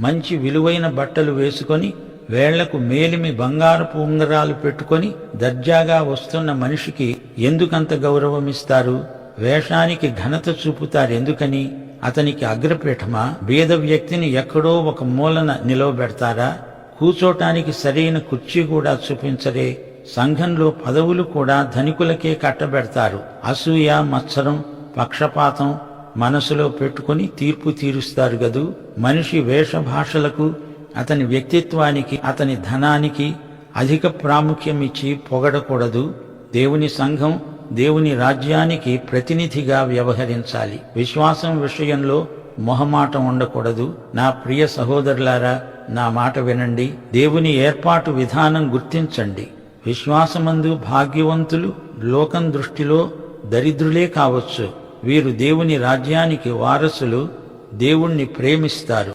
మంచి విలువైన బట్టలు వేసుకొని వేళ్లకు మేలిమి బంగారపు ఉంగరాలు పెట్టుకొని దర్జాగా వస్తున్న మనిషికి ఎందుకంత గౌరవమిస్తారు? వేషానికి ఘనత చూపుతారెందుకని? అతనికి అగ్రపీఠమా? బీద వ్యక్తిని ఎక్కడో ఒక మూలన నిలవబెడతారా? కూచోటానికి సరైన కుర్చీ కూడా చూపించరే. సంఘంలో పదవులు కూడా ధనికులకే కట్టబెడతారు. అసూయ, మత్సరం, పక్షపాతం మనసులో పెట్టుకుని తీర్పు తీరుస్తారు గదూ. మనిషి వేషభాషలకు, అతని వ్యక్తిత్వానికి, అతని ధనానికి అధిక ప్రాముఖ్యం ఇచ్చి పొగడకూడదు. దేవుని సంఘం దేవుని రాజ్యానికి ప్రతినిధిగా వ్యవహరించాలి. విశ్వాసం విషయంలో మొహమాటం ఉండకూడదు. నా ప్రియ సహోదరులారా, నా మాట వినండి. దేవుని ఏర్పాటు విధానం గుర్తించండి. విశ్వాసమందు భాగ్యవంతులు లోకం దృష్టిలో దరిద్రులే కావచ్చు. వీరు దేవుని రాజ్యానికి వారసులు, దేవుణ్ణి ప్రేమిస్తారు.